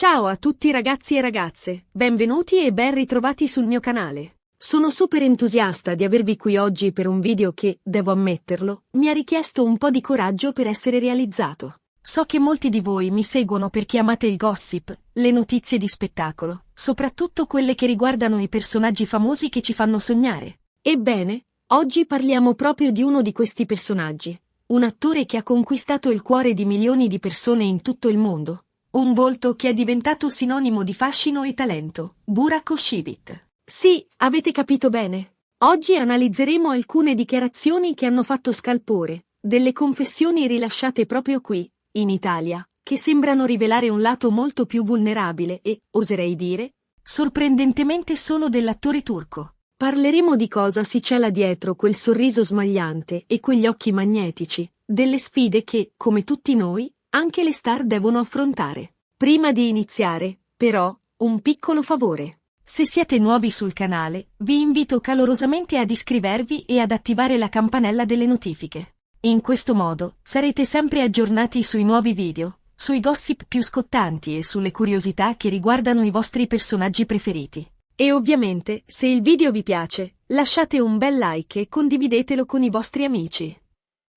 Ciao a tutti ragazzi e ragazze, benvenuti e ben ritrovati sul mio canale. Sono super entusiasta di avervi qui oggi per un video che, devo ammetterlo, mi ha richiesto un po' di coraggio per essere realizzato. So che molti di voi mi seguono perché amate il gossip, le notizie di spettacolo, soprattutto quelle che riguardano i personaggi famosi che ci fanno sognare. Ebbene, oggi parliamo proprio di uno di questi personaggi, un attore che ha conquistato il cuore di milioni di persone in tutto il mondo. Un volto che è diventato sinonimo di fascino e talento, Burak Özçivit. Sì, avete capito bene. Oggi analizzeremo alcune dichiarazioni che hanno fatto scalpore, delle confessioni rilasciate proprio qui, in Italia, che sembrano rivelare un lato molto più vulnerabile e, oserei dire, sorprendentemente solo dell'attore turco. Parleremo di cosa si cela dietro quel sorriso smagliante e quegli occhi magnetici, delle sfide che, come tutti noi, anche le star devono affrontare. Prima di iniziare, però, un piccolo favore. Se siete nuovi sul canale, vi invito calorosamente ad iscrivervi e ad attivare la campanella delle notifiche. In questo modo, sarete sempre aggiornati sui nuovi video, sui gossip più scottanti e sulle curiosità che riguardano i vostri personaggi preferiti. E ovviamente, se il video vi piace, lasciate un bel like e condividetelo con i vostri amici.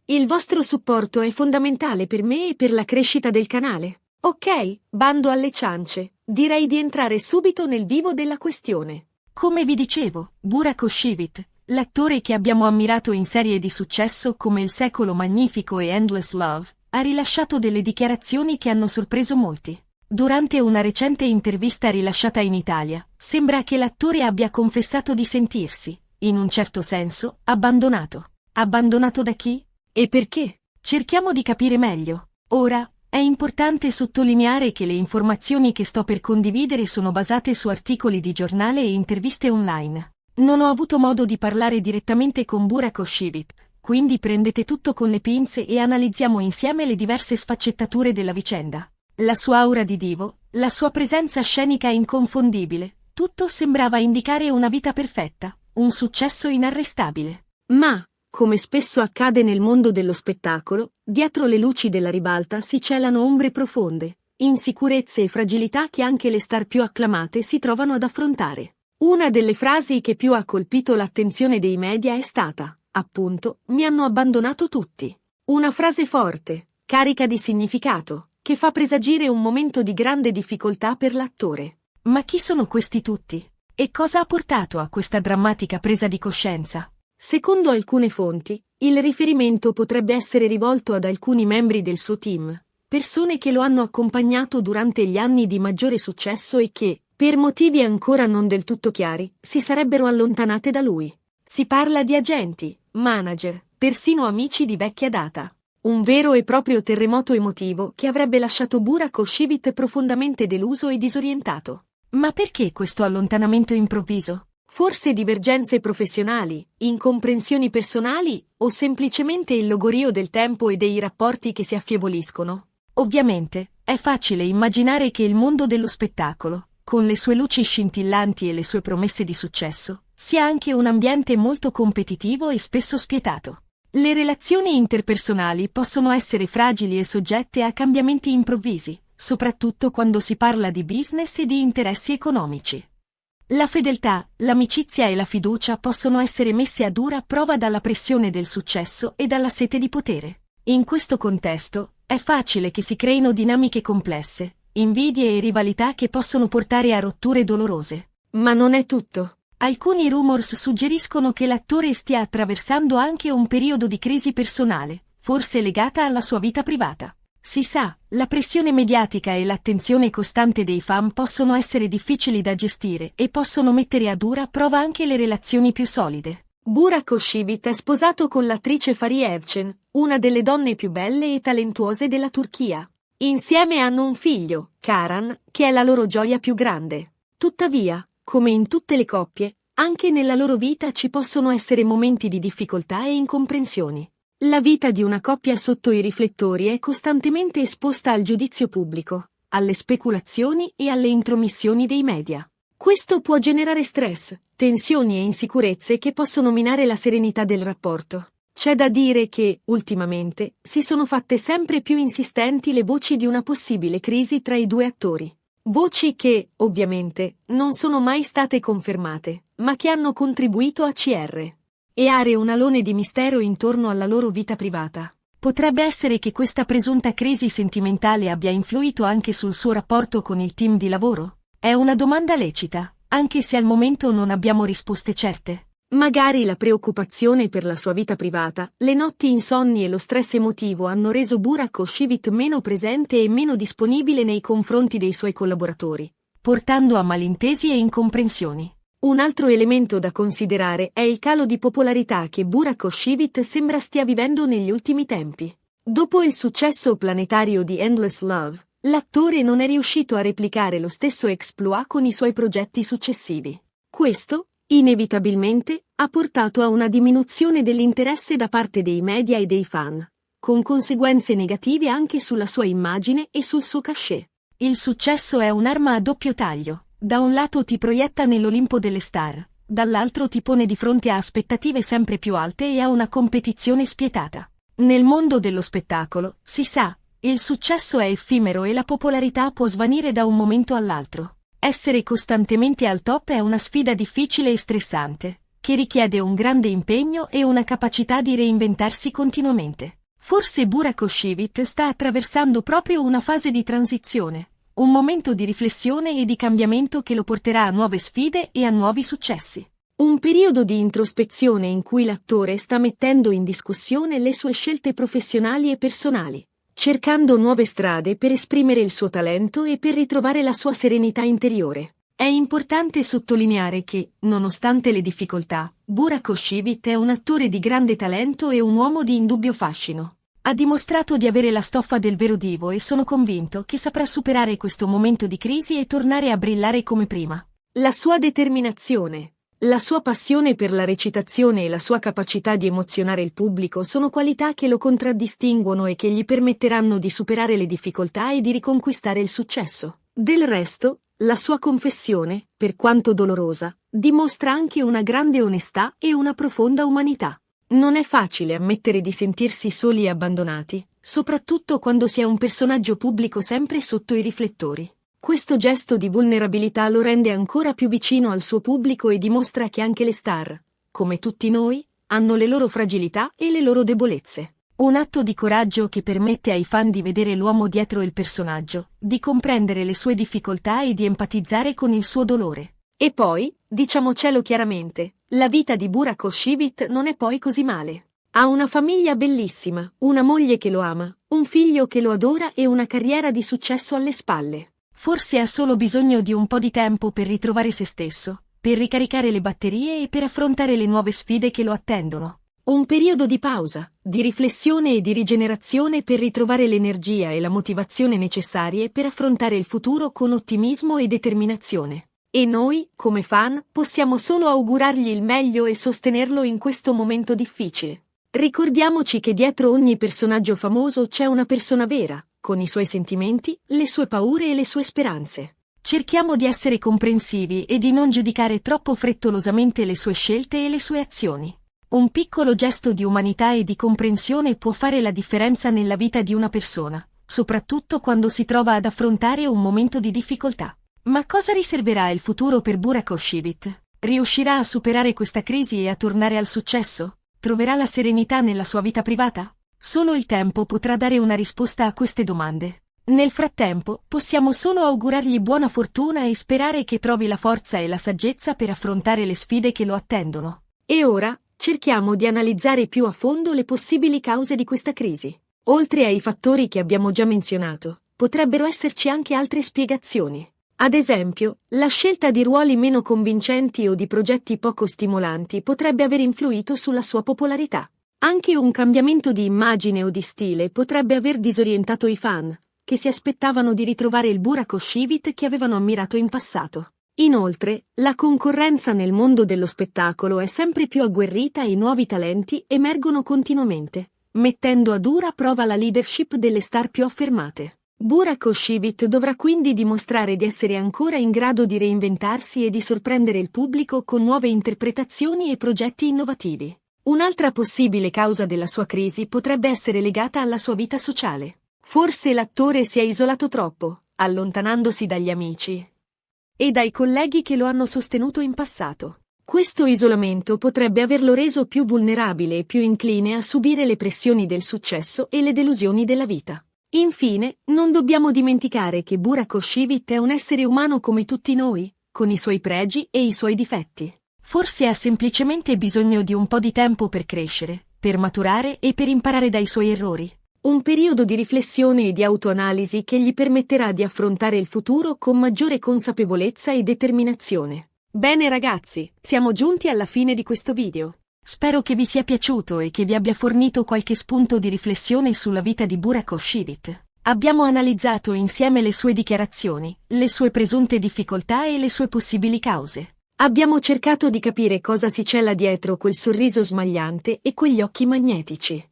Il vostro supporto è fondamentale per me e per la crescita del canale. Ok, bando alle ciance, direi di entrare subito nel vivo della questione. Come vi dicevo, Burak Özçivit, l'attore che abbiamo ammirato in serie di successo come Il secolo magnifico e Endless Love, ha rilasciato delle dichiarazioni che hanno sorpreso molti. Durante una recente intervista rilasciata in Italia, sembra che l'attore abbia confessato di sentirsi, in un certo senso, abbandonato. Abbandonato da chi? E perché? Cerchiamo di capire meglio. Ora, è importante sottolineare che le informazioni che sto per condividere sono basate su articoli di giornale e interviste online. Non ho avuto modo di parlare direttamente con Burak Özçivit, quindi prendete tutto con le pinze e analizziamo insieme le diverse sfaccettature della vicenda. La sua aura di divo, la sua presenza scenica inconfondibile, tutto sembrava indicare una vita perfetta, un successo inarrestabile. Ma, come spesso accade nel mondo dello spettacolo, dietro le luci della ribalta si celano ombre profonde, insicurezze e fragilità che anche le star più acclamate si trovano ad affrontare. Una delle frasi che più ha colpito l'attenzione dei media è stata, appunto, "mi hanno abbandonato tutti". Una frase forte, carica di significato, che fa presagire un momento di grande difficoltà per l'attore. Ma chi sono questi tutti? E cosa ha portato a questa drammatica presa di coscienza? Secondo alcune fonti, il riferimento potrebbe essere rivolto ad alcuni membri del suo team, persone che lo hanno accompagnato durante gli anni di maggiore successo e che, per motivi ancora non del tutto chiari, si sarebbero allontanate da lui. Si parla di agenti, manager, persino amici di vecchia data. Un vero e proprio terremoto emotivo che avrebbe lasciato Burak Özçivit profondamente deluso e disorientato. Ma perché questo allontanamento improvviso? Forse divergenze professionali, incomprensioni personali o semplicemente il logorio del tempo e dei rapporti che si affievoliscono? Ovviamente, è facile immaginare che il mondo dello spettacolo, con le sue luci scintillanti e le sue promesse di successo, sia anche un ambiente molto competitivo e spesso spietato. Le relazioni interpersonali possono essere fragili e soggette a cambiamenti improvvisi, soprattutto quando si parla di business e di interessi economici. La fedeltà, l'amicizia e la fiducia possono essere messe a dura prova dalla pressione del successo e dalla sete di potere. In questo contesto, è facile che si creino dinamiche complesse, invidie e rivalità che possono portare a rotture dolorose. Ma non è tutto. Alcuni rumors suggeriscono che l'attore stia attraversando anche un periodo di crisi personale, forse legata alla sua vita privata. Si sa, la pressione mediatica e l'attenzione costante dei fan possono essere difficili da gestire e possono mettere a dura prova anche le relazioni più solide. Burak Özçivit è sposato con l'attrice Fariye Evcen, una delle donne più belle e talentuose della Turchia. Insieme hanno un figlio, Karan, che è la loro gioia più grande. Tuttavia, come in tutte le coppie, anche nella loro vita ci possono essere momenti di difficoltà e incomprensioni. La vita di una coppia sotto i riflettori è costantemente esposta al giudizio pubblico, alle speculazioni e alle intromissioni dei media. Questo può generare stress, tensioni e insicurezze che possono minare la serenità del rapporto. C'è da dire che, ultimamente, si sono fatte sempre più insistenti le voci di una possibile crisi tra i due attori. Voci che, ovviamente, non sono mai state confermate, ma che hanno contribuito a creare un alone di mistero intorno alla loro vita privata. Potrebbe essere che questa presunta crisi sentimentale abbia influito anche sul suo rapporto con il team di lavoro? È una domanda lecita, anche se al momento non abbiamo risposte certe. Magari la preoccupazione per la sua vita privata, le notti insonni e lo stress emotivo hanno reso Burak Oshivit meno presente e meno disponibile nei confronti dei suoi collaboratori, portando a malintesi e incomprensioni. Un altro elemento da considerare è il calo di popolarità che Burak Oshivit sembra stia vivendo negli ultimi tempi. Dopo il successo planetario di Endless Love, l'attore non è riuscito a replicare lo stesso exploit con i suoi progetti successivi. Questo, inevitabilmente, ha portato a una diminuzione dell'interesse da parte dei media e dei fan, con conseguenze negative anche sulla sua immagine e sul suo cachet. Il successo è un'arma a doppio taglio. Da un lato ti proietta nell'Olimpo delle star, dall'altro ti pone di fronte a aspettative sempre più alte e a una competizione spietata. Nel mondo dello spettacolo, si sa, il successo è effimero e la popolarità può svanire da un momento all'altro. Essere costantemente al top è una sfida difficile e stressante, che richiede un grande impegno e una capacità di reinventarsi continuamente. Forse Burak Oshivit sta attraversando proprio una fase di transizione. Un momento di riflessione e di cambiamento che lo porterà a nuove sfide e a nuovi successi. Un periodo di introspezione in cui l'attore sta mettendo in discussione le sue scelte professionali e personali, cercando nuove strade per esprimere il suo talento e per ritrovare la sua serenità interiore. È importante sottolineare che, nonostante le difficoltà, Burak Oshivit è un attore di grande talento e un uomo di indubbio fascino. Ha dimostrato di avere la stoffa del vero divo e sono convinto che saprà superare questo momento di crisi e tornare a brillare come prima. La sua determinazione, la sua passione per la recitazione e la sua capacità di emozionare il pubblico sono qualità che lo contraddistinguono e che gli permetteranno di superare le difficoltà e di riconquistare il successo. Del resto, la sua confessione, per quanto dolorosa, dimostra anche una grande onestà e una profonda umanità. Non è facile ammettere di sentirsi soli e abbandonati, soprattutto quando si è un personaggio pubblico sempre sotto i riflettori. Questo gesto di vulnerabilità lo rende ancora più vicino al suo pubblico e dimostra che anche le star, come tutti noi, hanno le loro fragilità e le loro debolezze. Un atto di coraggio che permette ai fan di vedere l'uomo dietro il personaggio, di comprendere le sue difficoltà e di empatizzare con il suo dolore. E poi, diciamocelo chiaramente, la vita di Burak Oshivit non è poi così male. Ha una famiglia bellissima, una moglie che lo ama, un figlio che lo adora e una carriera di successo alle spalle. Forse ha solo bisogno di un po' di tempo per ritrovare se stesso, per ricaricare le batterie e per affrontare le nuove sfide che lo attendono. Un periodo di pausa, di riflessione e di rigenerazione per ritrovare l'energia e la motivazione necessarie per affrontare il futuro con ottimismo e determinazione. E noi, come fan, possiamo solo augurargli il meglio e sostenerlo in questo momento difficile. Ricordiamoci che dietro ogni personaggio famoso c'è una persona vera, con i suoi sentimenti, le sue paure e le sue speranze. Cerchiamo di essere comprensivi e di non giudicare troppo frettolosamente le sue scelte e le sue azioni. Un piccolo gesto di umanità e di comprensione può fare la differenza nella vita di una persona, soprattutto quando si trova ad affrontare un momento di difficoltà. Ma cosa riserverà il futuro per Burak Oshivit? Riuscirà a superare questa crisi e a tornare al successo? Troverà la serenità nella sua vita privata? Solo il tempo potrà dare una risposta a queste domande. Nel frattempo, possiamo solo augurargli buona fortuna e sperare che trovi la forza e la saggezza per affrontare le sfide che lo attendono. E ora, cerchiamo di analizzare più a fondo le possibili cause di questa crisi. Oltre ai fattori che abbiamo già menzionato, potrebbero esserci anche altre spiegazioni. Ad esempio, la scelta di ruoli meno convincenti o di progetti poco stimolanti potrebbe aver influito sulla sua popolarità. Anche un cambiamento di immagine o di stile potrebbe aver disorientato i fan, che si aspettavano di ritrovare il Burak Oshivit che avevano ammirato in passato. Inoltre, la concorrenza nel mondo dello spettacolo è sempre più agguerrita e nuovi talenti emergono continuamente, mettendo a dura prova la leadership delle star più affermate. Burak Oshivit dovrà quindi dimostrare di essere ancora in grado di reinventarsi e di sorprendere il pubblico con nuove interpretazioni e progetti innovativi. Un'altra possibile causa della sua crisi potrebbe essere legata alla sua vita sociale. Forse l'attore si è isolato troppo, allontanandosi dagli amici e dai colleghi che lo hanno sostenuto in passato. Questo isolamento potrebbe averlo reso più vulnerabile e più incline a subire le pressioni del successo e le delusioni della vita. Infine, non dobbiamo dimenticare che Burak Oshivit è un essere umano come tutti noi, con i suoi pregi e i suoi difetti. Forse ha semplicemente bisogno di un po' di tempo per crescere, per maturare e per imparare dai suoi errori. Un periodo di riflessione e di autoanalisi che gli permetterà di affrontare il futuro con maggiore consapevolezza e determinazione. Bene ragazzi, siamo giunti alla fine di questo video. Spero che vi sia piaciuto e che vi abbia fornito qualche spunto di riflessione sulla vita di Burak Oshivit. Abbiamo analizzato insieme le sue dichiarazioni, le sue presunte difficoltà e le sue possibili cause. Abbiamo cercato di capire cosa si cela dietro quel sorriso smagliante e quegli occhi magnetici.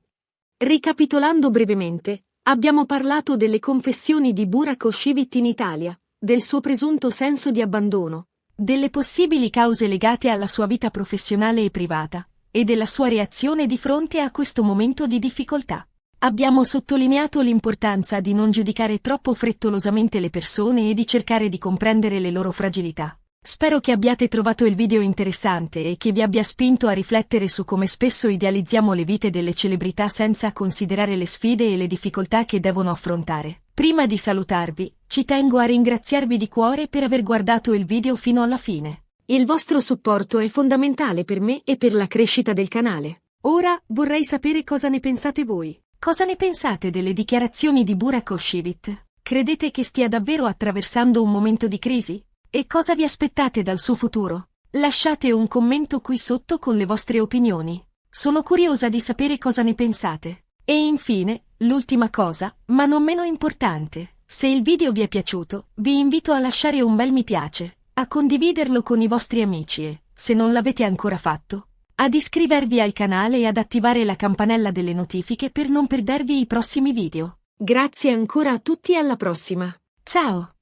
Ricapitolando brevemente, abbiamo parlato delle confessioni di Burak Oshivit in Italia, del suo presunto senso di abbandono, delle possibili cause legate alla sua vita professionale e privata, e della sua reazione di fronte a questo momento di difficoltà. Abbiamo sottolineato l'importanza di non giudicare troppo frettolosamente le persone e di cercare di comprendere le loro fragilità. Spero che abbiate trovato il video interessante e che vi abbia spinto a riflettere su come spesso idealizziamo le vite delle celebrità senza considerare le sfide e le difficoltà che devono affrontare. Prima di salutarvi, ci tengo a ringraziarvi di cuore per aver guardato il video fino alla fine. Il vostro supporto è fondamentale per me e per la crescita del canale. Ora, vorrei sapere cosa ne pensate voi. Cosa ne pensate delle dichiarazioni di Burak Oshivit? Credete che stia davvero attraversando un momento di crisi? E cosa vi aspettate dal suo futuro? Lasciate un commento qui sotto con le vostre opinioni. Sono curiosa di sapere cosa ne pensate. E infine, l'ultima cosa, ma non meno importante, se il video vi è piaciuto, vi invito a lasciare un bel mi piace, a condividerlo con i vostri amici e, se non l'avete ancora fatto, ad iscrivervi al canale e ad attivare la campanella delle notifiche per non perdervi i prossimi video. Grazie ancora a tutti e alla prossima. Ciao!